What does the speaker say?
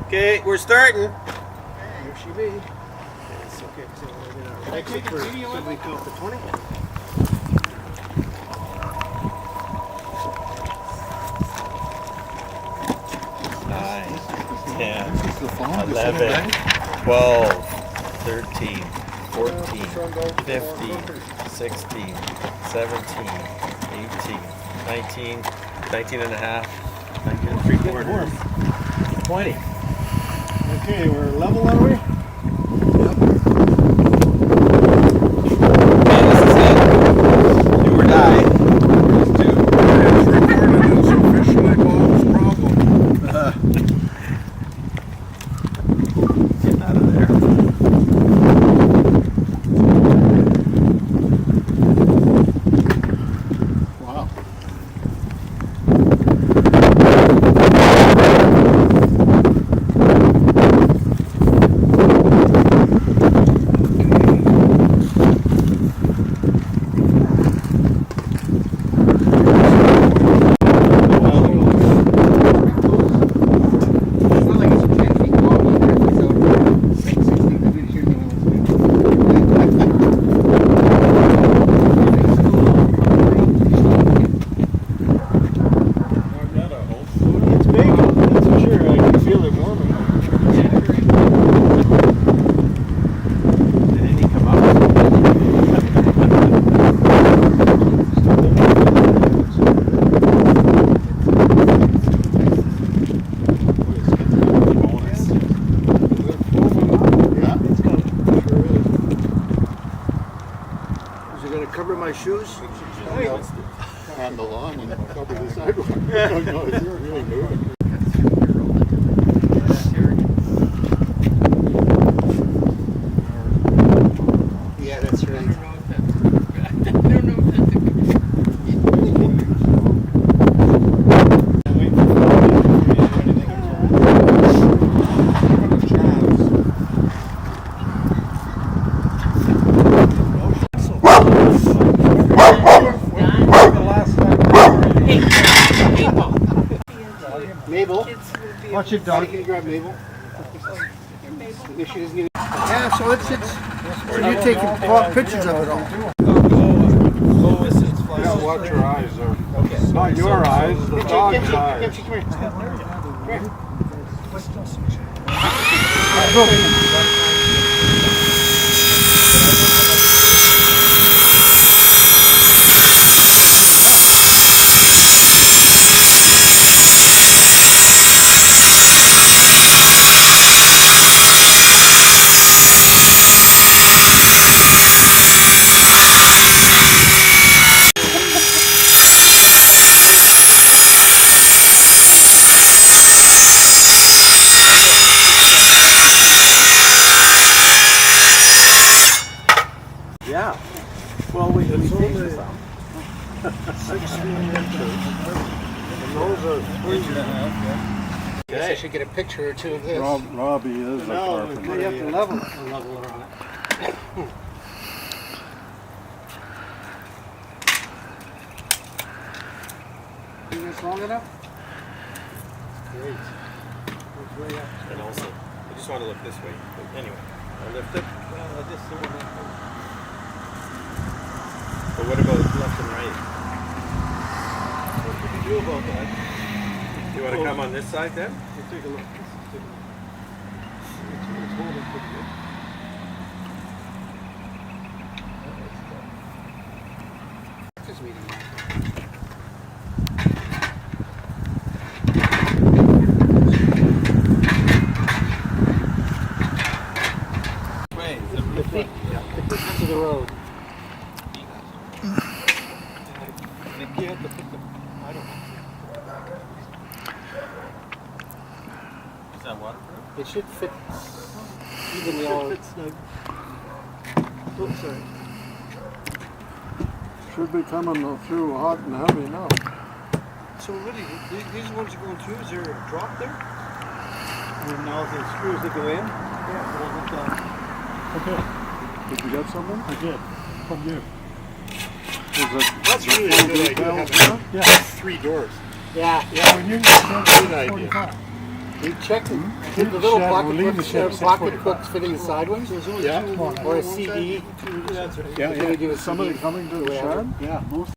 Okay, we're starting. Here she be. It's okay. So we're gonna exit for somebody count to 20. Nine, 10, 11, 12, 13, 14, 15, 16, 17, 18, 19, 19 and a half, 19 and 3/4, 20. Okay, we're level, are we? Yep. Okay, this is it. Do or die. First two. It's recorded. It's officially Bob's problem. Getting out of there. Wow. It's big, that's for sure. I can feel it warming. Did any come up? Yeah. It's coming. Sure is. Is it going to cover my shoes? On the lawn and cover the sidewalk. Oh, no, it's really moving. Yeah, that's right. Mabel, watch it, dog. Can you grab Mabel? Make sure she doesn't get. Yeah, so it's so you're taking pictures of it all. Yeah, watch your eyes. It's not your eyes, the dog's eyes. Come here. Yeah. Well, we It's take only some. 16 inches. And those are 3.5. Guess I should get a picture or two of this. Robbie is a No, carpenter. we have to level it on it. Is this long enough? Great. It's way up. And also, I just want to look this way. But anyway, I'll lift it. Well, I just sort of But what about left and right? what can we do about that? You want to come on this side then? Let's take a look. It's holding pretty good. Just meeting now. Way. The feet to the road. If you have to put the, I don't know. Is that waterproof? It should fit evenly all. It should fit snug. Oops, sorry. Should be coming through hot and heavy now. So really, these ones are going through, is there a drop there? And now the screws that go in? Yeah, hold it down. Okay. Did you get something? I did. From you. Is it That's really full a good idea. details Having now? Yeah. 3 doors. Yeah. Yeah, when you get Good idea. 45. We checked it. Did the little pocket cooks fit in the sideways? Yeah. Or a CD? Yeah, Can we do a somebody CD? coming to the shed? Yeah, most